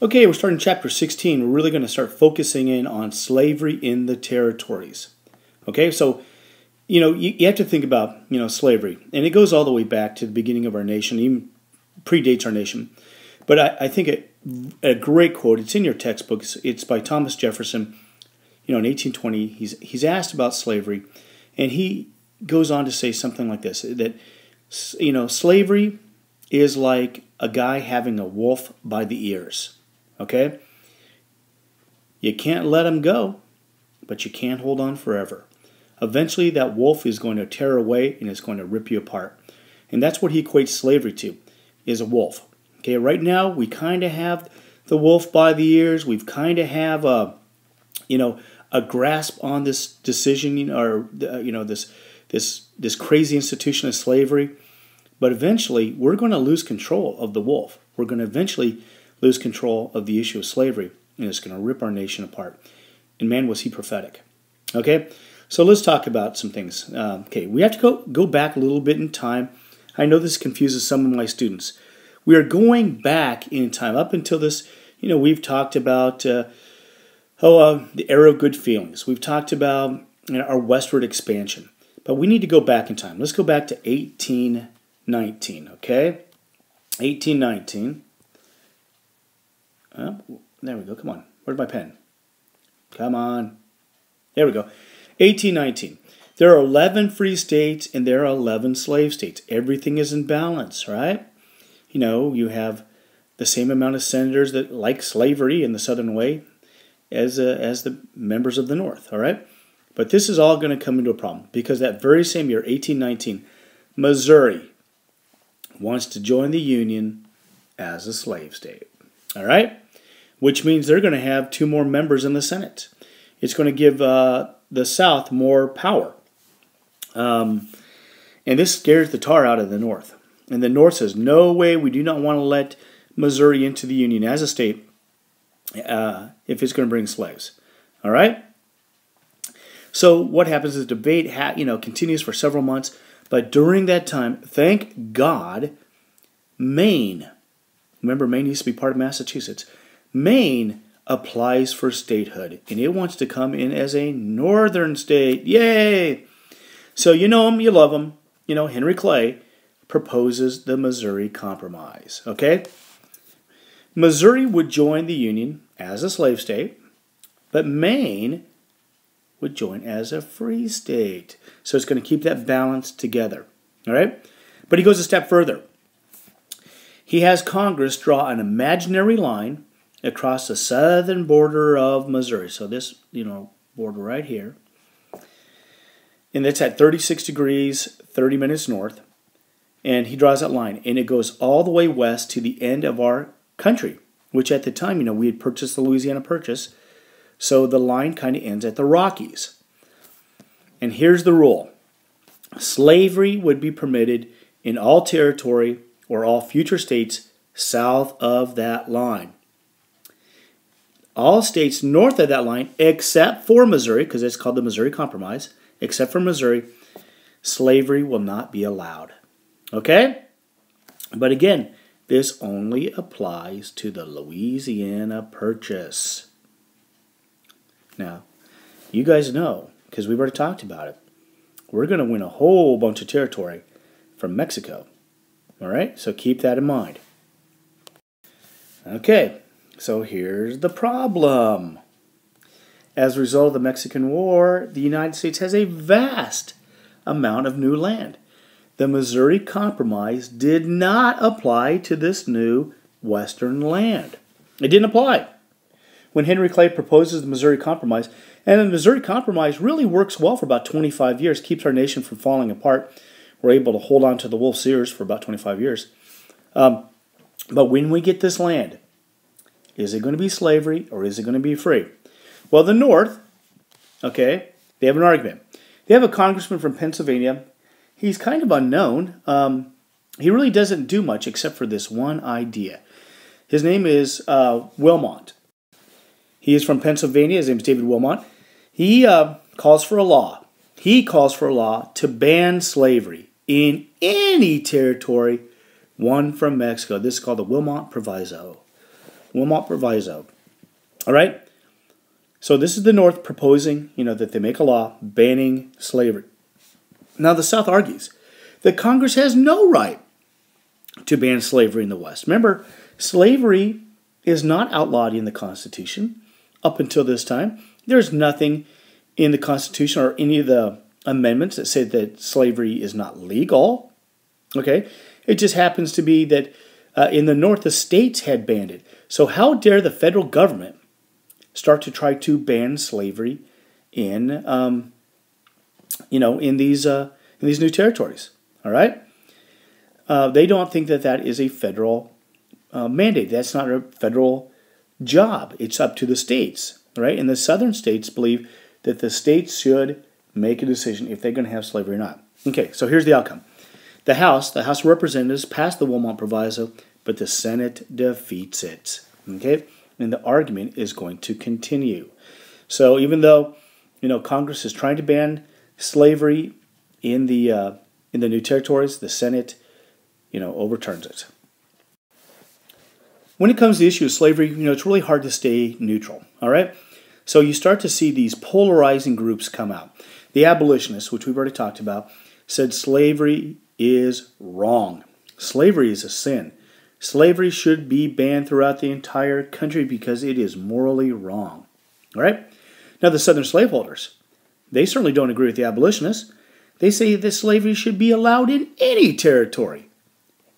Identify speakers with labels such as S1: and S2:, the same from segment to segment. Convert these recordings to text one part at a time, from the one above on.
S1: Okay, we're starting chapter 16. We're really going to start focusing in on slavery in the territories. Okay, so, you have to think about, slavery. And it goes all the way back to the beginning of our nation, even predates our nation. But I think a great quote, it's in your textbooks, it's by Thomas Jefferson, in 1820. He's asked about slavery, and he goes on to say something like this, that, slavery is like a guy having a wolf by the ears. Okay? You can't let him go, but you can't hold on forever. Eventually, that wolf is going to tear away and it's going to rip you apart. And that's what he equates slavery to, is a wolf. Okay, right now, we kind of have the wolf by the ears. We've kind of have a grasp on this decision, or this crazy institution of slavery. But eventually, we're going to lose control of the wolf. We're going to eventually lose control of the issue of slavery, and it's going to rip our nation apart. And man, was he prophetic. Okay, so let's talk about some things. We have to go back a little bit in time. I know this confuses some of my students. We are going back in time up until this. We've talked about the era of good feelings. We've talked about our westward expansion, but we need to go back in time. Let's go back to 1819. Okay, 1819. There we go. Come on. Where's my pen? Come on. There we go. 1819. There are 11 free states and there are 11 slave states. Everything is in balance, right? You have the same amount of senators that like slavery in the Southern way as the members of the North, all right? But this is all going to come into a problem because that very same year, 1819, Missouri wants to join the Union as a slave state, all right? Which means they're going to have 2 more members in the Senate. It's going to give the South more power. And this scares the tar out of the North. And the North says, no way, we do not want to let Missouri into the Union as a state if it's going to bring slaves. All right? So what happens is the debate continues for several months. But during that time, thank God, Maine, remember Maine used to be part of Massachusetts, Maine applies for statehood, and it wants to come in as a northern state. Yay! So you know him, you love him. Henry Clay proposes the Missouri Compromise. Okay? Missouri would join the Union as a slave state, but Maine would join as a free state. So it's going to keep that balance together. All right? But he goes a step further. He has Congress draw an imaginary line across the southern border of Missouri. So this, border right here. And it's at 36 degrees, 30 minutes north. And he draws that line. And it goes all the way west to the end of our country, which at the time, we had purchased the Louisiana Purchase. So the line kind of ends at the Rockies. And here's the rule. Slavery would be permitted in all territory or all future states south of that line. All states north of that line, except for Missouri, because it's called the Missouri Compromise, except for Missouri, slavery will not be allowed. Okay? But again, this only applies to the Louisiana Purchase. Now, you guys know, because we've already talked about it, we're going to win a whole bunch of territory from Mexico. All right? So keep that in mind. Okay. So here's the problem. As a result of the Mexican War, the United States has a vast amount of new land. The Missouri Compromise did not apply to this new western land. It didn't apply. When Henry Clay proposes the Missouri Compromise, and the Missouri Compromise really works well for about 25 years, keeps our nation from falling apart. We're able to hold on to the wolf's ears for about 25 years. But when we get this land, is it going to be slavery or is it going to be free? Well, the North, they have an argument. They have a congressman from Pennsylvania. He's kind of unknown. He really doesn't do much except for this one idea. His name is Wilmot. He is from Pennsylvania. His name is David Wilmot. He calls for a law. He calls for a law to ban slavery in any territory, one from Mexico. This is called the Wilmot Proviso. Wilmot Proviso. All right? So this is the North proposing, that they make a law banning slavery. Now the South argues that Congress has no right to ban slavery in the West. Remember, slavery is not outlawed in the Constitution up until this time. There's nothing in the Constitution or any of the amendments that say that slavery is not legal. Okay? It just happens to be that in the North, the states had banned it. So how dare the federal government start to try to ban slavery in, in these new territories? All right? They don't think that that is a federal mandate. That's not a federal job. It's up to the states, right? And the southern states believe that the states should make a decision if they're going to have slavery or not. Okay, so here's the outcome. The House of Representatives passed the Wilmot Proviso, but the Senate defeats it. Okay, and the argument is going to continue. So even though Congress is trying to ban slavery in the new territories, the Senate overturns it. When it comes to the issue of slavery, it's really hard to stay neutral. All right, so you start to see these polarizing groups come out. The abolitionists, which we've already talked about, said slavery is wrong. Slavery is a sin. Slavery should be banned throughout the entire country because it is morally wrong. All right? Now, the Southern slaveholders, they certainly don't agree with the abolitionists. They say that slavery should be allowed in any territory.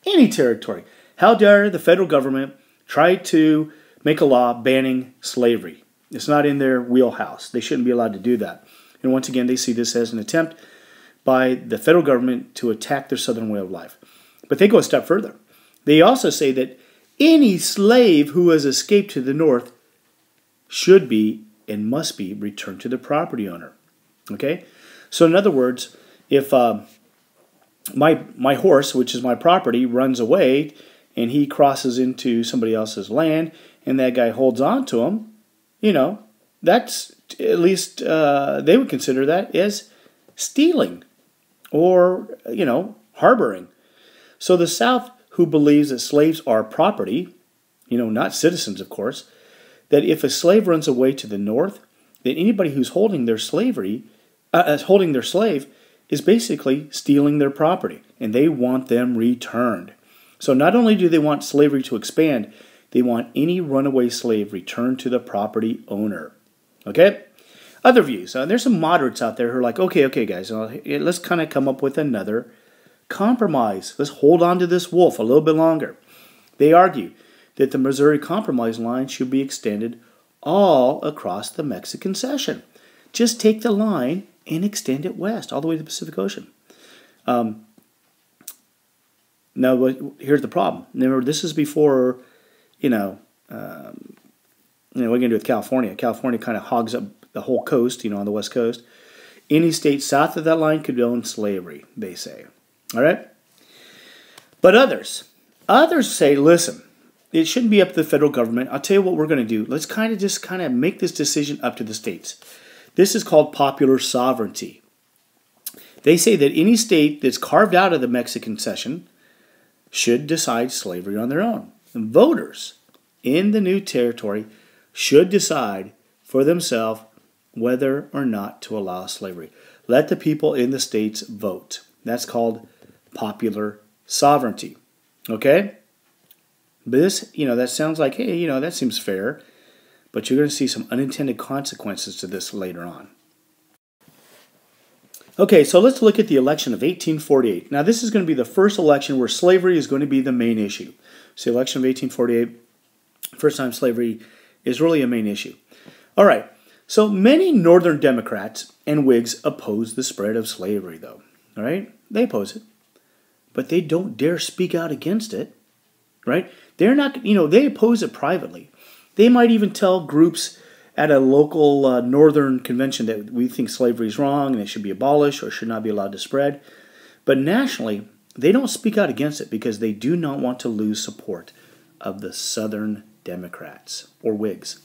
S1: Any territory. How dare the federal government try to make a law banning slavery? It's not in their wheelhouse. They shouldn't be allowed to do that. And once again, they see this as an attempt by the federal government to attack their Southern way of life. But they go a step further. They also say that any slave who has escaped to the North should be and must be returned to the property owner. Okay? So in other words, if my horse, which is my property, runs away and he crosses into somebody else's land and that guy holds on to him, that's at least they would consider that as stealing or, harboring. So the South, who believes that slaves are property, not citizens, of course, that if a slave runs away to the North, then anybody who's holding their slave is basically stealing their property, and they want them returned. So not only do they want slavery to expand, they want any runaway slave returned to the property owner. Okay? Other views. There's some moderates out there who are like, okay, guys, let's kind of come up with another compromise. Let's hold on to this wolf a little bit longer. They argue that the Missouri Compromise line should be extended all across the Mexican Cession. Just take the line and extend it west, all the way to the Pacific Ocean. Now, here's the problem. Remember, this is before, what are you going to do with California? California kind of hogs up the whole coast, on the west coast. Any state south of that line could own slavery, they say. All right? But others say, listen, it shouldn't be up to the federal government. I'll tell you what we're going to do. Let's kind of make this decision up to the states. This is called popular sovereignty. They say that any state that's carved out of the Mexican Cession should decide slavery on their own. And voters in the new territory should decide for themselves whether or not to allow slavery. Let the people in the states vote. That's called popular sovereignty. Okay? But this, that sounds like, hey, that seems fair. But you're going to see some unintended consequences to this later on. Okay, so let's look at the election of 1848. Now, this is going to be the first election where slavery is going to be the main issue. So the election of 1848, first time slavery is really a main issue. All right, so many Northern Democrats and Whigs oppose the spread of slavery, though. All right, they oppose it, but they don't dare speak out against it, right? They're not, they oppose it privately. They might even tell groups at a local Northern convention that we think slavery is wrong and it should be abolished or should not be allowed to spread. But nationally, they don't speak out against it because they do not want to lose support of the Southern Democrats or Whigs.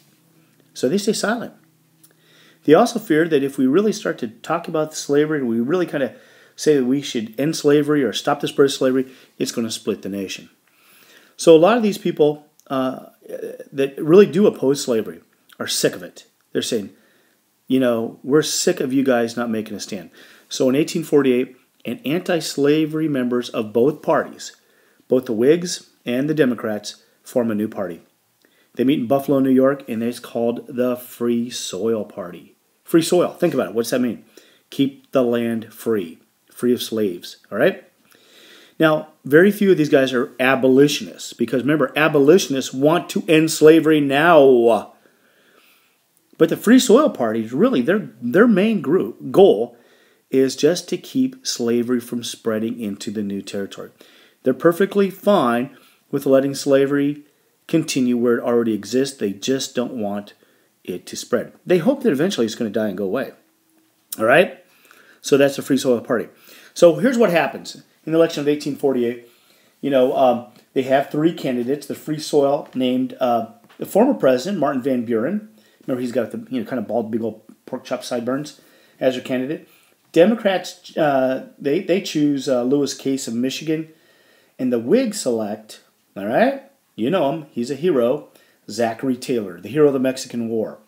S1: So they stay silent. They also fear that if we really start to talk about slavery and we really kind of say that we should end slavery or stop the spread of slavery, it's going to split the nation. So a lot of these people that really do oppose slavery are sick of it. They're saying, we're sick of you guys not making a stand. So in 1848, anti-slavery members of both parties, both the Whigs and the Democrats, form a new party. They meet in Buffalo, New York, and it's called the Free Soil Party. Free soil. Think about it. What's that mean? Keep the land free of slaves. All right? Now, very few of these guys are abolitionists because, remember, abolitionists want to end slavery now. But the Free Soil Party, really, their main goal is just to keep slavery from spreading into the new territory. They're perfectly fine with letting slavery continue where it already exists. They just don't want it to spread. They hope that eventually it's going to die and go away. All right? So that's the Free Soil Party. So here's what happens. In the election of 1848, they have three candidates. The Free Soil named the former president, Martin Van Buren. Remember, he's got the kind of bald, big old pork chop sideburns as their candidate. Democrats, they choose Lewis Case of Michigan. And the Whigs select, all right, you know him, he's a hero, Zachary Taylor, the hero of the Mexican War.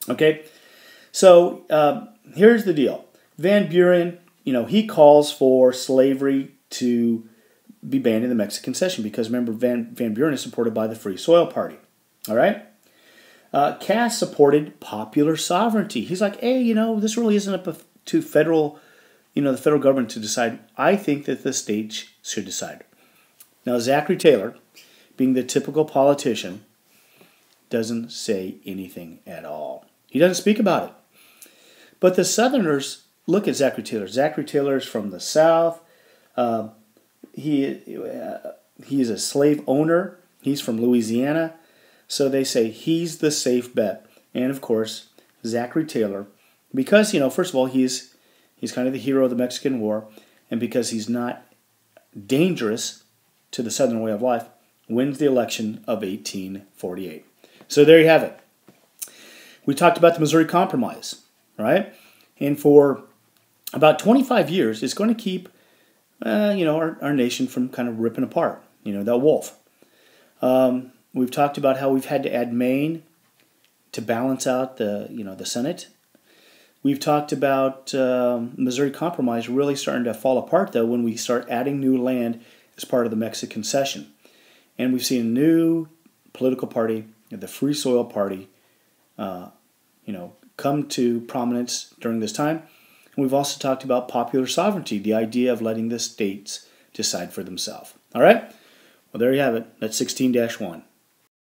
S1: Okay, so here's the deal. Van Buren, he calls for slavery to be banned in the Mexican Cession because, remember, Van Buren is supported by the Free Soil Party. All right? Cass supported popular sovereignty. He's like, hey, this really isn't up to the federal government to decide. I think that the states should decide. Now, Zachary Taylor, being the typical politician, doesn't say anything at all. He doesn't speak about it. But the Southerners look at Zachary Taylor. Zachary Taylor is from the South. He is a slave owner. He's from Louisiana. So they say he's the safe bet. And, of course, Zachary Taylor, because, first of all, he's kind of the hero of the Mexican War, and because he's not dangerous to the Southern way of life, wins the election of 1848. So there you have it. We talked about the Missouri Compromise, right? And for about 25 years, it's going to keep, our nation from kind of ripping apart, that wolf. We've talked about how we've had to add Maine to balance out the Senate. We've talked about Missouri Compromise really starting to fall apart, though, when we start adding new land as part of the Mexican Cession. And we've seen a new political party, the Free Soil Party, come to prominence during this time. And we've also talked about popular sovereignty, the idea of letting the states decide for themselves. All right? Well, there you have it. That's 16-1.